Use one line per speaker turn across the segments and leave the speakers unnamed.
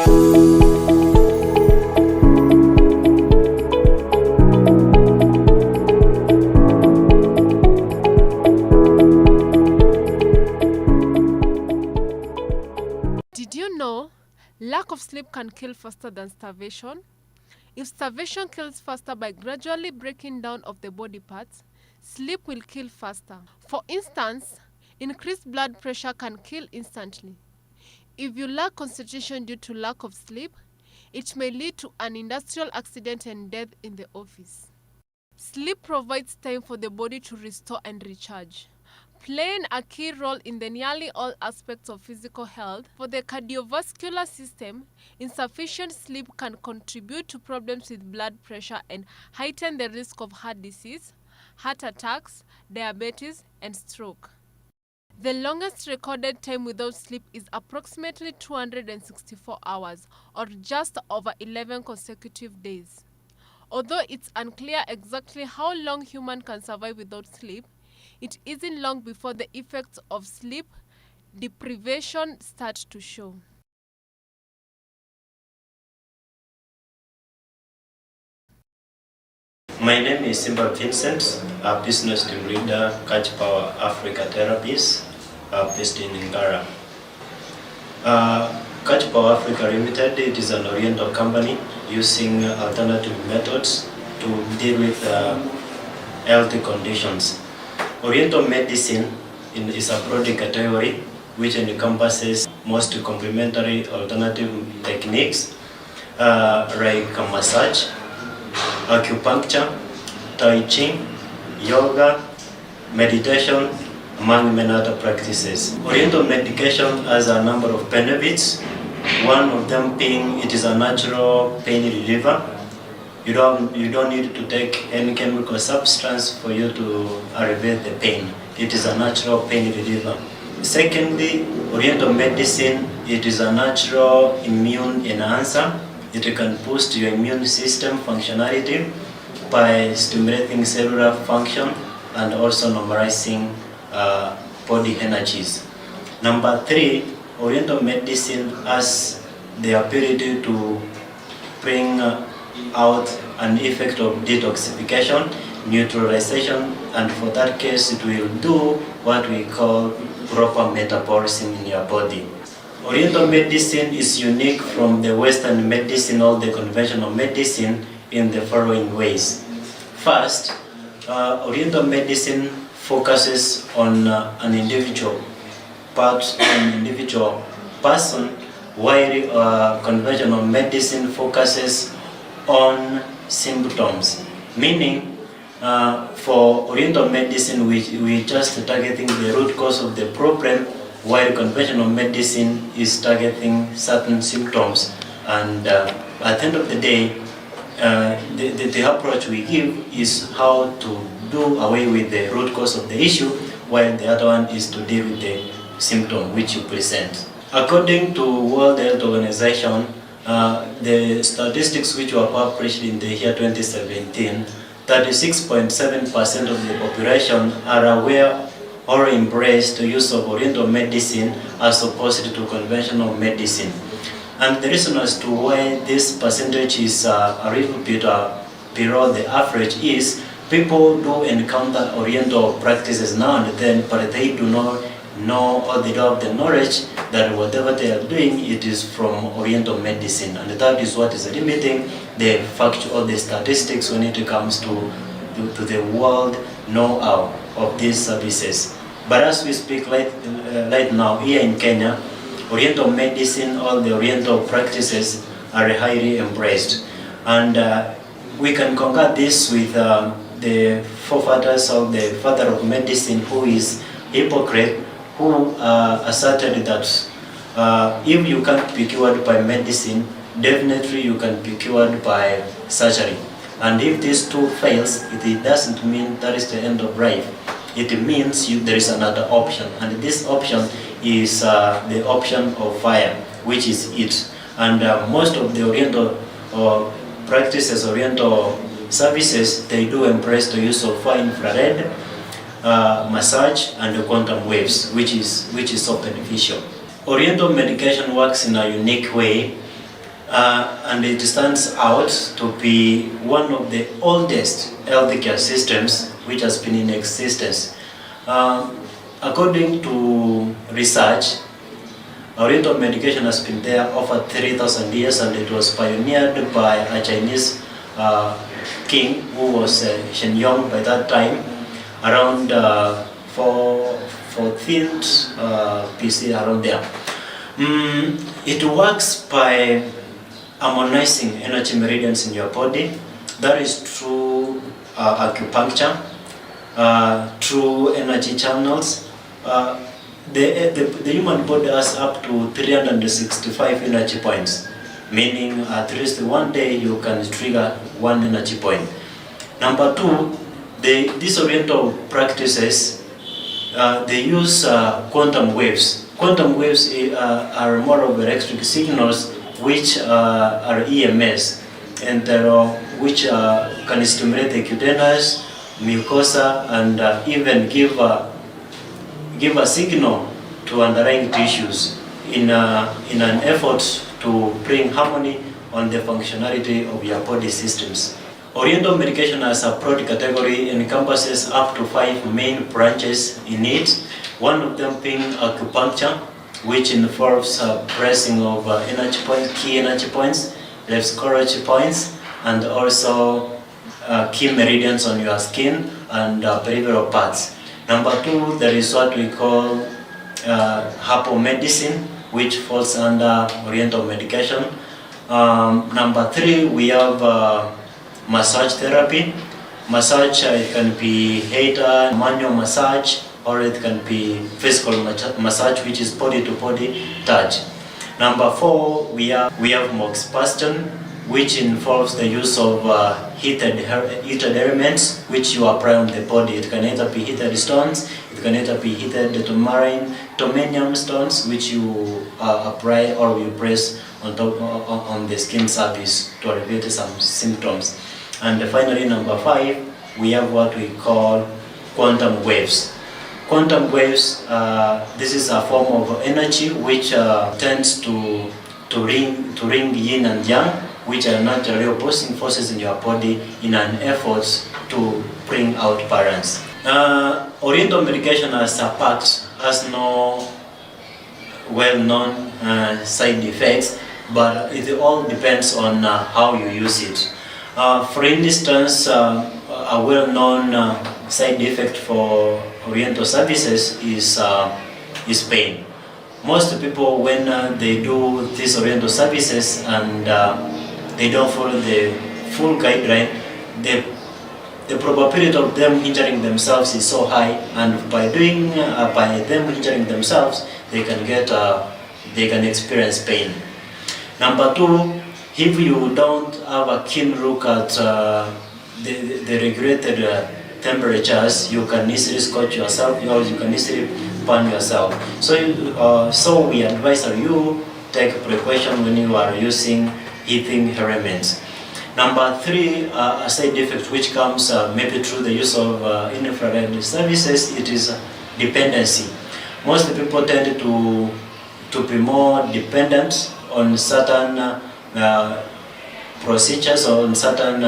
Did you know lack of sleep can kill faster than starvation? If starvation kills faster by gradually breaking down of the body parts, sleep will kill faster. For instance, increased blood pressure can kill instantly. If you lack concentration due to lack of sleep, it may lead to an industrial accident and death in the office. Sleep provides time for the body to restore and recharge, playing a key role in the nearly all aspects of physical health. For the cardiovascular system, insufficient sleep can contribute to problems with blood pressure and heighten the risk of heart disease, heart attacks, diabetes, and stroke. The longest recorded time without sleep is approximately 264 hours, or just over 11 consecutive days. Although it's unclear exactly how long humans can survive without sleep, it isn't long before the effects of sleep deprivation start to show.
My name is Simba Vincent, a business team leader, Catch Power Africa Therapies, based in Ngara. Catch Power Africa Limited, it is an Oriental company using alternative methods to deal with health conditions. Oriental medicine is a broad category which encompasses most complementary alternative techniques like massage, acupuncture, tai chi, yoga, meditation, among many other practices. Oriental medication has a number of benefits. One of them being it is a natural pain reliever. You don't need to take any chemical substance for you to alleviate the pain. It is a natural pain reliever. Secondly, Oriental medicine, it is a natural immune enhancer. It can boost your immune system functionality by stimulating cellular function and also normalizing body energies. Number three, Oriental medicine has the ability to bring out an effect of detoxification, neutralization, and for that case it will do what we call proper metabolism in your body. Oriental medicine is unique from the Western medicine or the conventional medicine in the following ways. First, Oriental medicine focuses on an individual person, while conventional medicine focuses on symptoms. Meaning, for Oriental medicine, we just targeting the root cause of the problem, while conventional medicine is targeting certain symptoms. And at the end of the day, the approach we give is how to do away with the root cause of the issue, while the other one is to deal with the symptom which you present. According to World Health Organization, the statistics which were published in the year 2017, 36.7% of the population are aware or embrace the use of Oriental medicine as opposed to conventional medicine. And the reason as to why this percentage is a little bit below the average is people do encounter Oriental practices now and then, but they do not know or they don't have the knowledge that whatever they are doing, it is from Oriental medicine. And that is what is limiting the fact or the statistics when it comes to the world know-how of these services. But as we speak right now here in Kenya, Oriental medicine, all the Oriental practices are highly embraced. And we can conquer this with the forefathers of the father of medicine, who is Hippocrates, who asserted that if you can't be cured by medicine, definitely you can be cured by surgery. And if these two fails, it doesn't mean that is the end of life. It means there is another option, and this option is the option of fire, which is it. And most of the Oriental practices, Oriental services, they do embrace the use of far infrared, massage, and quantum waves, which is so beneficial. Oriental medication works in a unique way and it stands out to be one of the oldest healthcare systems which has been in existence. According to research, Oriental medication has been there over 3,000 years, and it was pioneered by a Chinese king who was Shen Yong by that time, around 14th BC, around there. It works by harmonizing energy meridians in your body. That is through acupuncture, through energy channels. The human body has up to 365 energy points, meaning at least one day you can trigger one energy point. Number two, these Oriental practices, they use quantum waves. Quantum waves are more of electric signals which are EMS, and which can stimulate the cutaneous, mucosa, and even give a signal to underlying tissues in an effort to bring harmony on the functionality of your body systems. Oriental medication as a broad category encompasses up to 5 main branches in it, one of them being acupuncture, which involves pressing of energy points, key energy points, respiratory points, and also key meridians on your skin and peripheral parts. Number two, there is what we call herbal medicine, which falls under Oriental medication. Number three, we have massage therapy. Massage, it can be heater, manual massage, or it can be physical massage, which is body-to-body touch. Number four, we have moxibustion, which involves the use of heated elements which you apply on the body. It can either be heated stones, it can either be heated tomanium stones, which you apply or you press on the skin surface to alleviate some symptoms. And finally, number five, we have what we call quantum waves. Quantum waves, this is a form of energy which tends to ring yin and yang, which are naturally opposing forces in your body in an effort to bring out balance. Oriental medication as a pact has no well-known side effects, but it all depends on how you use it. For instance, a well-known side effect for Oriental services is pain. Most people, when they do these Oriental services and they don't follow the full guideline, the probability of them injuring themselves is so high, and by them injuring themselves, they can experience pain. Number two, if you don't have a keen look at the regulated temperatures, you can easily scorch yourself, or you can easily burn yourself. So we advise you take precaution when you are using heating elements. Number three, a side effect which comes maybe through the use of infrared services, it is dependency. Most people tend to be more dependent on certain procedures or on certain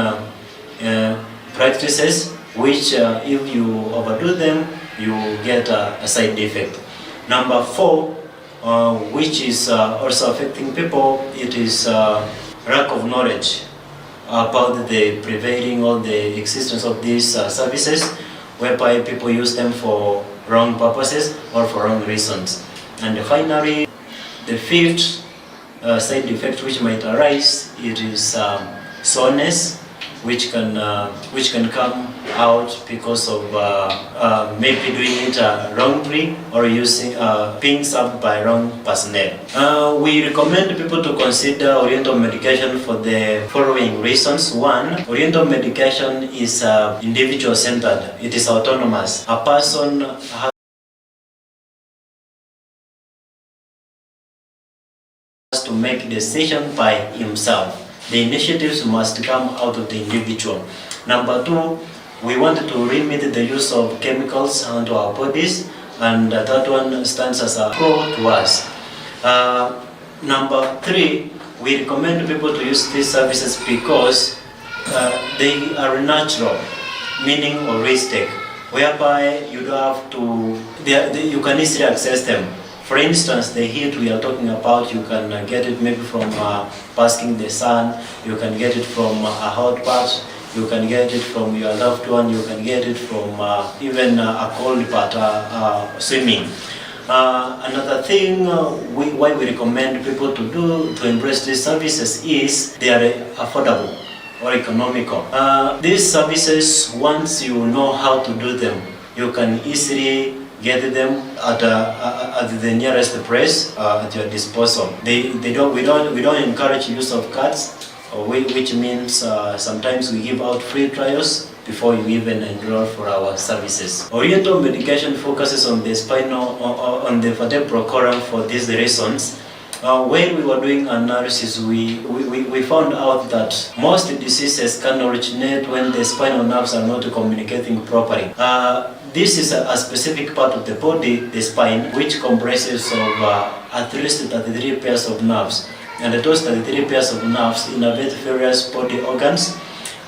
practices, which if you overdo them, you get a side effect. Number four, which is also affecting people, it is lack of knowledge about the prevailing or the existence of these services, whereby people use them for wrong purposes or for wrong reasons. And finally, the fifth side effect which might arise, it is soreness, which can come out because of maybe doing it wrongly or using being served by wrong personnel. We recommend people to consider Oriental medication for the following reasons. One, Oriental medication is individual-centered. It is autonomous. A person has to make decision by himself. The initiatives must come out of the individual. Number two, we want to limit the use of chemicals onto our bodies, and that one stands as a pro to us. Number three, We recommend people to use these services because they are natural, meaning holistic, whereby you don't have to, you can easily access them. For instance, the heat we are talking about, you can get it maybe from basking the sun, you can get it from a hot bath, you can get it from your loved one, you can get it from even a cold bath, swimming. Another thing why we recommend people to embrace these services is they are affordable or economical. These services, once you know how to do them, you can easily get them at the nearest place at your disposal. We don't encourage use of cards, which means sometimes we give out free trials before you even enroll for our services. Oriental medication focuses on the spinal, on the vertebral column for these reasons. When we were doing analysis, we found out that most diseases can originate when the spinal nerves are not communicating properly. This is a specific part of the body, the spine, which comprises of at least 33 pairs of nerves. And those 33 pairs of nerves innervate various body organs.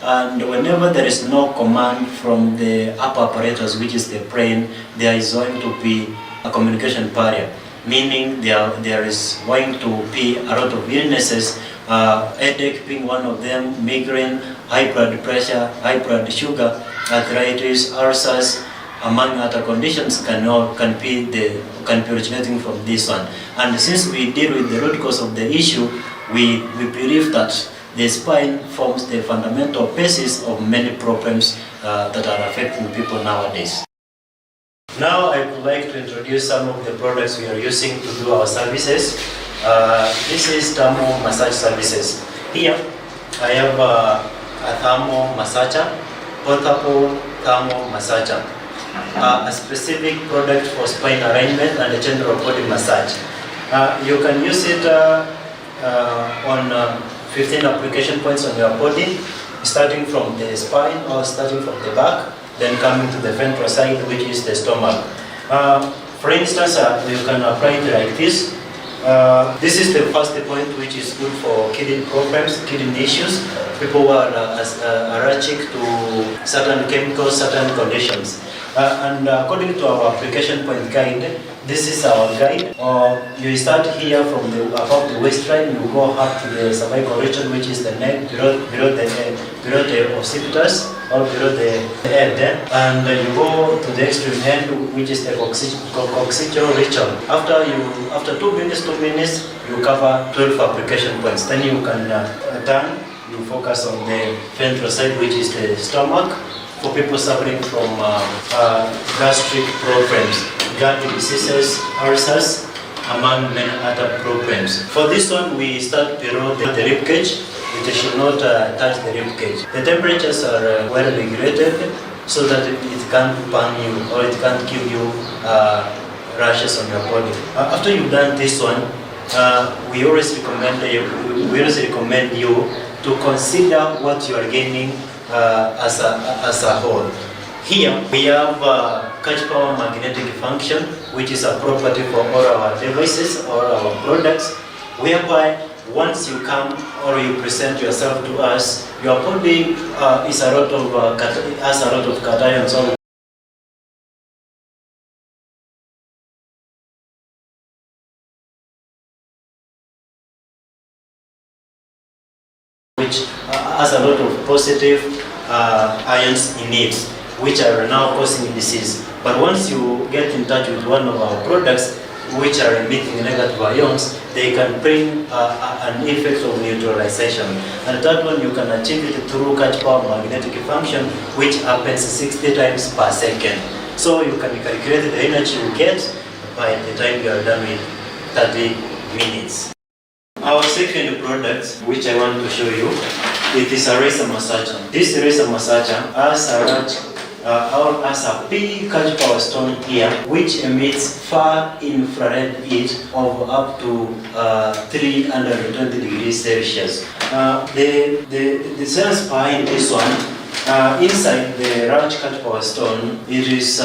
And whenever there is no command from the upper apparatus, which is the brain, there is going to be a communication barrier, meaning there is going to be a lot of illnesses, headache being one of them, migraine, high blood pressure, high blood sugar, arthritis, ulcers, among other conditions can be originating from this one. And since we deal with the root cause of the issue, we believe that the spine forms the fundamental basis of many problems that are affecting people nowadays. Now I would like to introduce some of the products we are using to do our services. This is thermal massage services. Here I have a thermal massager, portable thermal massager, a specific product for spine alignment and a general body massage. You can use it on 15 application points on your body, starting from the spine or starting from the back, then coming to the ventral side, which is the stomach. For instance, you can apply it like this. This is the first point, which is good for kidney problems, kidney issues, people who are allergic to certain chemicals, certain conditions. And according to our application point guide, this is our guide. You start here from above the waistline, you go up to the cervical region, which is the neck, below the occipitus or below the head, and you go to the extreme end, which is the coccygeal region. After 2 minutes, you cover 12 application points. Then you can turn, you focus on the ventral side, which is the stomach, for people suffering from gastric problems, gut diseases, ulcers, among many other problems. For this one, we start below the rib cage. It should not touch the rib cage. The temperatures are well regulated so that it can't burn you or it can't give you rashes on your body. After you've done this one, we always recommend you to consider what you are gaining as a whole. Here we have catch power magnetic function, which is a property for all our devices or our products, whereby once you come or you present yourself to us, your body has a lot of cations, which has a lot of positive ions in it, which are now causing disease. But once you get in touch with one of our products, which are emitting negative ions, they can bring an effect of neutralization. And that one you can achieve it through catch power magnetic function, which happens 60 times per second. So you can calculate the energy you get by the time you are done with 30 minutes. Our second product, which I want to show you, it is a razor massager. This razor massager has a big catch power stone here, which emits far infrared heat of up to 320 degrees Celsius. The science behind this one, inside the large catch power stone, it is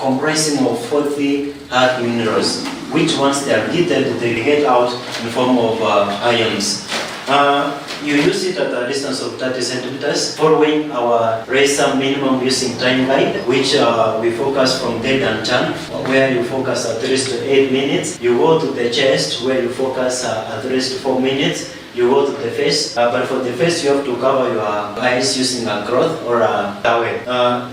comprising of 40 hard minerals, which once they are heated, they get out in the form of ions. You use it at a distance of 30 centimeters, following our razor minimum using time guide, which we focus from dead and turn, where you focus at 3 to 8 minutes. You go to the chest, where you focus at 3 to 4 minutes. You go to the face, but for the face you have to cover your eyes using a cloth or a towel.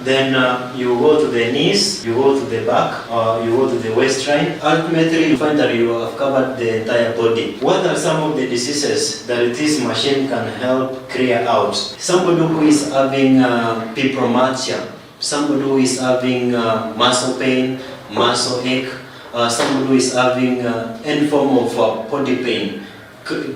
Then you go to the knees, you go to the back, you go to the waistline. Ultimately, you find that you have covered the entire body. What are some of the diseases that this machine can help clear out? Somebody who is having fibromyalgia, somebody who is having muscle pain, muscle ache, somebody who is having any form of body pain,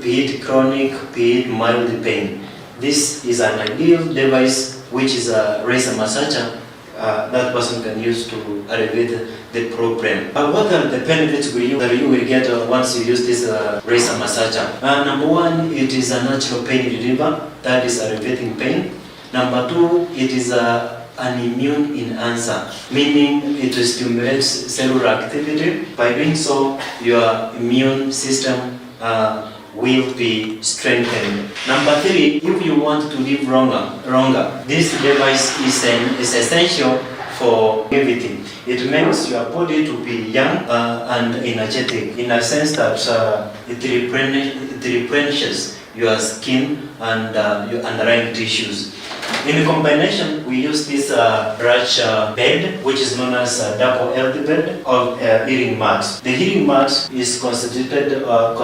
be it chronic, be it mild pain. This is an ideal device, which is a razor massager that person can use to alleviate the problem. But what are the benefits that you will get once you use this razor massager? Number one, it is a natural pain reliever, that is alleviating pain. Number two, it is an immune enhancer, meaning it stimulates cellular activity. By doing so, your immune system will be strengthened. Number three, if you want to live longer, this device is essential for longevity. It makes your body to be young and energetic, in a sense that it replenishes your skin and your underlying tissues. In combination, we use this large bed, which is known as a double health bed of healing mat. The healing mat is constituted of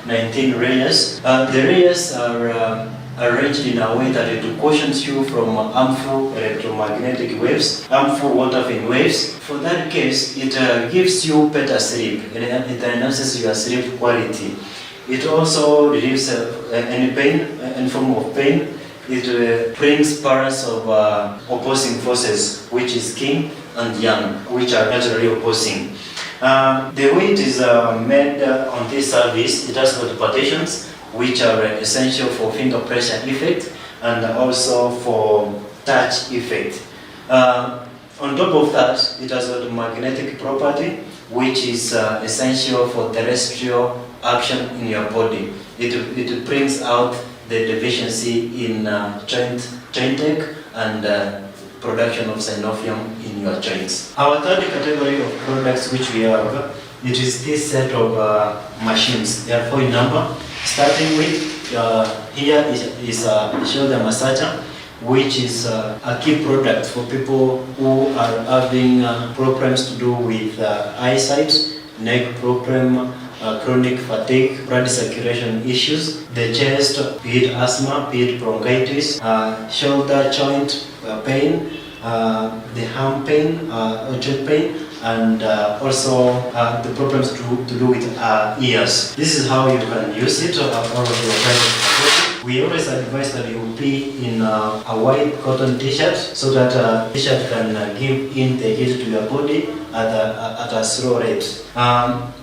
19 layers. The layers are arranged in a way that it cautions you from harmful electromagnetic waves, harmful water-thin waves. For that case, it gives you better sleep. It enhances your sleep quality. It also relieves any pain, any form of pain. It brings balance of opposing forces, which is yin and yang, which are naturally opposing. The weight is made on this service. It has got partitions, which are essential for finger pressure effect and also for touch effect. On top of that, it has got magnetic property, which is essential for terrestrial action in your body. It brings out the deficiency in joint tech and production of synovium in your joints. Our third category of products which we have, it is this set of machines. They are 4 in number. Starting with here is a shoulder massager, which is a key product for people who are having problems to do with eyesight, neck problem, chronic fatigue, blood circulation issues, the chest, be it asthma, be it bronchitis, shoulder joint pain, the arm pain, or joint pain, and also the problems to do with ears. This is how you can use it all of your private. We always advise that you be in a white cotton t-shirt so that t-shirt can give in the heat to your body at a slow rate.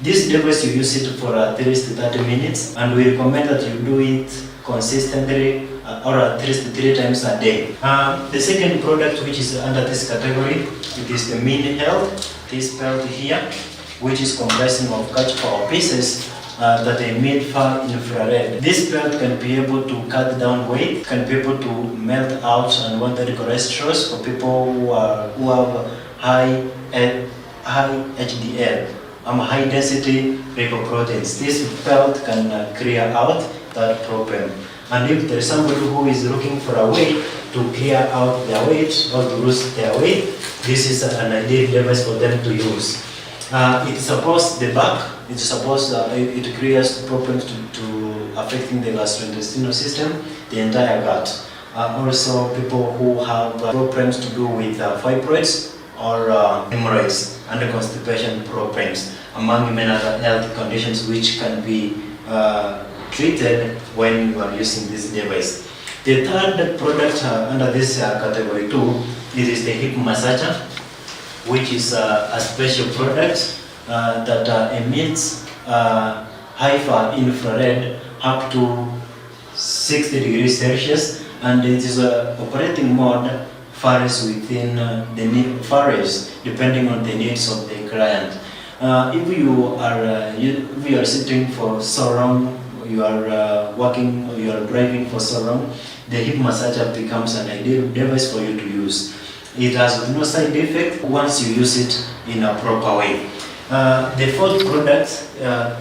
This device, you use it for at least 30 minutes, and we recommend that you do it consistently or at least 3 times a day. The second product which is under this category, it is the mini health. This belt here, which is comprising of catch power pieces that emit far infrared. This belt can be able to cut down weight, can be able to melt out unwanted cholesterol for people who have high HDL, high density lipoproteins. This belt can clear out that problem. And if there is somebody who is looking for a way to clear out their weight or to lose their weight, this is an ideal device for them to use. It supports the back. It supports it clears problems to affecting the gastrointestinal system, the entire gut. Also, people who have problems to do with fibroids or hemorrhoids and constipation problems, among many other health conditions which can be treated when you are using this device. The third product under this category 2, it is the hip massager, which is a special product that emits high infrared up to 60 degrees Celsius, and it is operating mode varies within varies depending on the needs of the client. If you are sitting for so long, you are working, you are driving for so long, the hip massager becomes an ideal device for you to use. It has no side effect once you use it in a proper way. The fourth product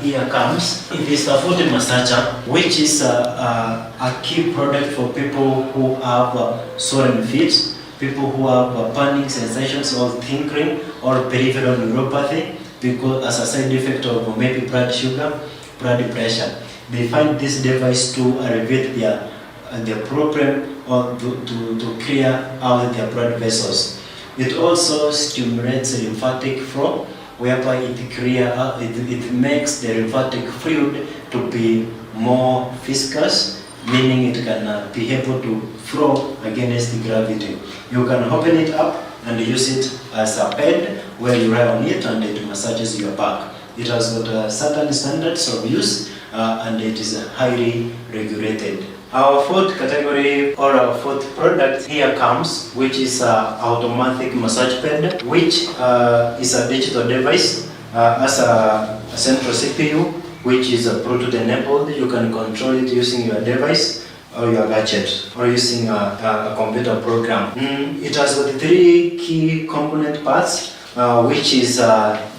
here comes. It is a foot massager, which is a key product for people who have swollen feet, people who have burning sensations or tinkling or peripheral neuropathy, because as a side effect of maybe blood sugar, blood pressure. They find this device to alleviate their problem or to clear out their blood vessels. It also stimulates lymphatic flow, whereby it makes the lymphatic fluid to be more viscous, meaning it can be able to flow against the gravity. You can open it up and use it as a bed where you lie on it and it massages your back. It has got certain standards of use and it is highly regulated. Our fourth category or our fourth product here comes, which is automatic massage pad, which is a digital device as a central CPU, which is Bluetooth enabled. You can control it using your device or your gadget or using a computer program. It has got three key component parts, which is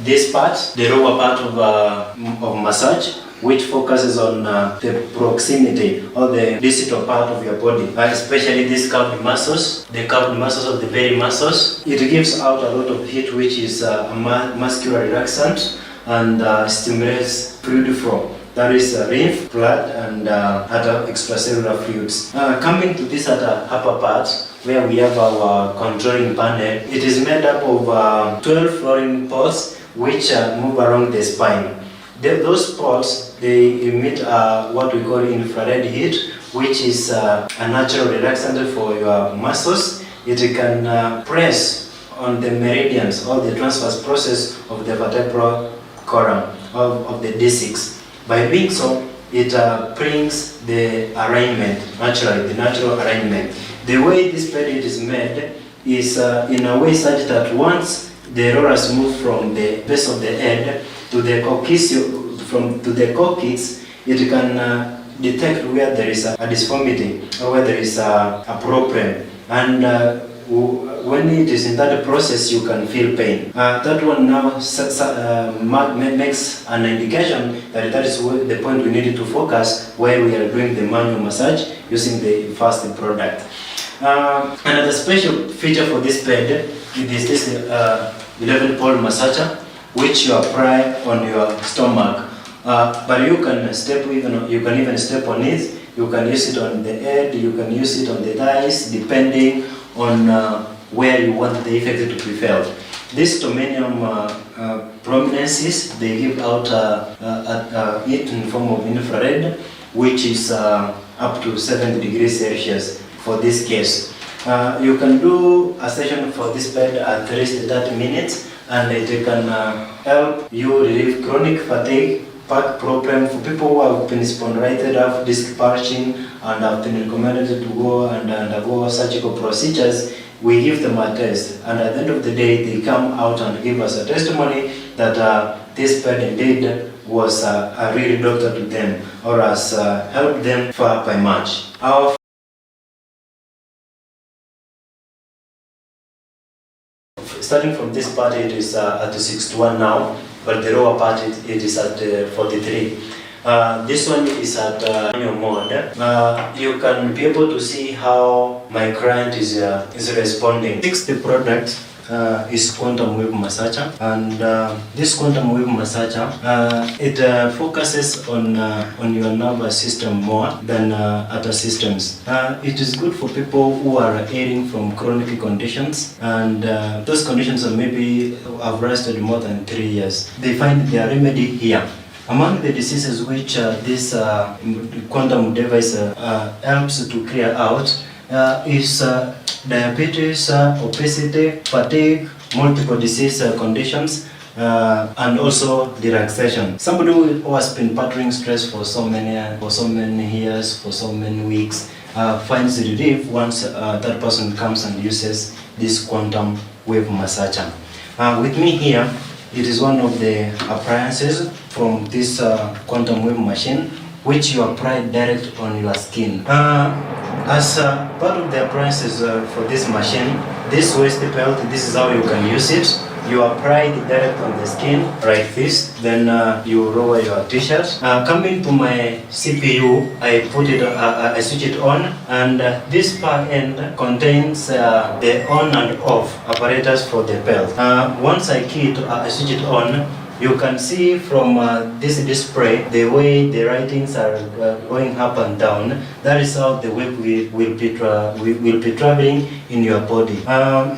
this part, the lower part of massage, which focuses on the proximity or the distal part of your body, especially these curved muscles, the curved muscles of the belly muscles. It gives out a lot of heat, which is a muscular relaxant and stimulates fluid flow. That is lymph, blood, and other extracellular fluids. Coming to this other upper part, where we have our controlling panel, it is made up of 12 flooring pods which move along the spine. Those pods, they emit what we call infrared heat, which is a natural relaxant for your muscles. It can press on the meridians or the transverse process of the vertebral column of the D6. By doing so, it brings the alignment, the natural alignment. The way this pad is made is in a way such that once the rollers move from the base of the head to the coccyx, it can detect where there is a disformity or where there is a problem. And when it is in that process, you can feel pain. That one now makes an indication that that is the point we need to focus while we are doing the manual massage using the first product. Another special feature for this pad is this 11-pole massager, which you apply on your stomach. But you can even step on it. You can use it on the head. You can use it on the thighs, depending on where you want the effect to be felt. These stomanium prominences, they give out heat in the form of infrared, which is up to 70 degrees Celsius for this case. You can do a session for this pad at least 30 minutes, and it can help you relieve chronic fatigue, back problem for people who have been spondylitis, have disc bulging, and have been recommended to go and undergo surgical procedures. We give them a test, and at the end of the day, they come out and give us a testimony that this pad indeed was a real doctor to them, or has helped them far by much. Starting from this part, it is at 61 now, but the lower part it is at 43. This one is at manual mode. You can be able to see how my client is responding. The product is quantum wave massager, and this quantum wave massager it focuses on your nervous system more than other systems. It is good for people who are ailing from chronic conditions, and those conditions are maybe have lasted more than 3 years. They find their remedy here. Among the diseases which this quantum device helps to clear out is diabetes, obesity, fatigue, multiple disease conditions, and also relaxation. Somebody who has been battling stress for so many years, for so many weeks, finds relief once that person comes and uses this quantum wave massager. With me here, it is one of the appliances from this quantum wave machine, which you apply direct on your skin. As part of the appliances for this machine, this waist belt, this is how you can use it. You apply it direct on the skin like this, then you lower your t-shirt. Coming to my CPU, I switch it on, and this far end contains the on and off apparatus for the belt. Once I switch it on, you can see from this display the way the writings are going up and down. That is how the wave will be traveling in your body.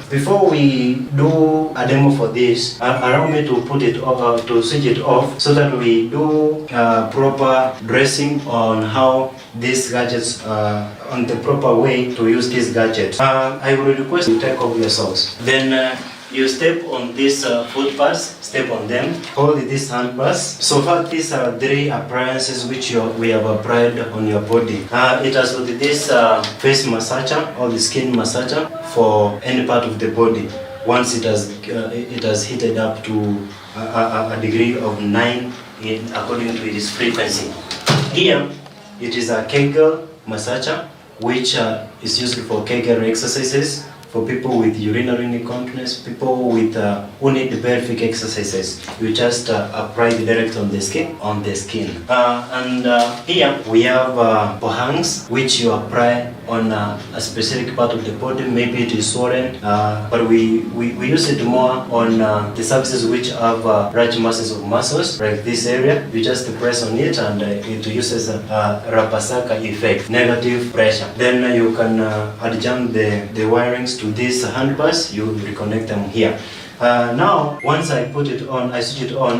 Before we do a demo for this, allow me to put it to switch it off so that we do proper dressing on how these gadgets, on the proper way to use these gadgets. I will request you take off your socks. Then you step on these foot pads, step on them, hold this hand pass. So far, these are 3 appliances which we have applied on your body. It has got this face massager or the skin massager for any part of the body. Once it has heated up to a degree of 9 according to its frequency. Here, it is a Kegel massager, which is used for Kegel exercises. For people with urinary incontinence, people with who need pelvic exercises, you just apply it direct on the skin. And here we have pohangs, which you apply on a specific part of the body. Maybe it is swollen, but we use it more on the surfaces which have large masses of muscles, like this area. You just press on it, and it uses a Rapasaka effect, negative pressure. Then you can adjunct the wirings to this hand pass. You reconnect them here. Now, once I put it on, I switch it on,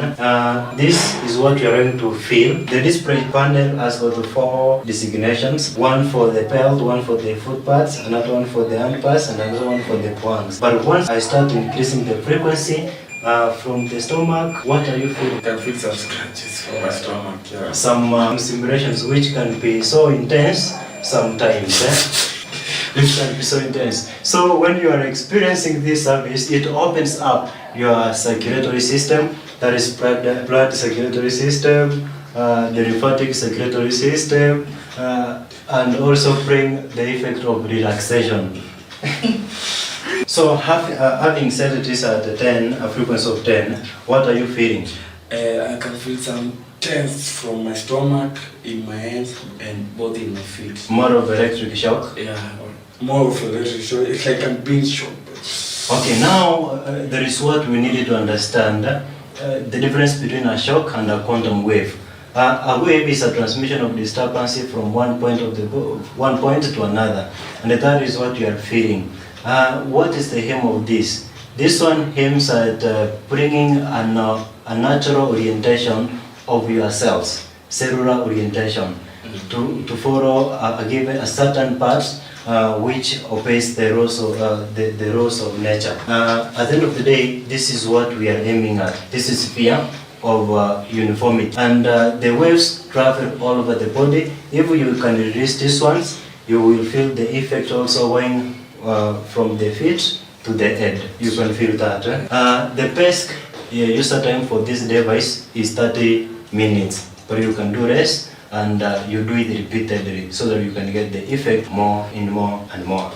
this is what you're going to feel. The display panel has got 4 designations, one for the belt, one for the foot pads, another one for the hand pass, and another one for the points. But once I start increasing the frequency, from the stomach, what are you feeling?
I can feel some scratches from my stomach, yeah.
Some simulations which can be so intense sometimes. Which can be so intense. So when you are experiencing this service, it opens up your circulatory system, that is blood circulatory system, the lymphatic circulatory system, and also bring the effect of relaxation. So having said it is at a frequency of 10, what are you feeling?
I can feel some tense from my stomach, in my hands, and both in my feet.
More of electric shock?
Yeah, more of electric shock. It's like I'm being shocked.
Okay, now there is what we needed to understand, the difference between a shock and a quantum wave. A wave is a transmission of disturbance from one point to another, and that is what you are feeling. What is the aim of this? This one aims at bringing a natural orientation of your cells, cellular orientation, to follow a certain path which obeys the rules of nature. At the end of the day, this is what we are aiming at. This is fear of uniformity, and the waves travel all over the body. If you can release these ones, you will feel the effect also going from the feet to the head. You can feel that. The best user time for this device is 30 minutes, but you can do less, and you do it repeatedly so that you can get the effect more and more and more.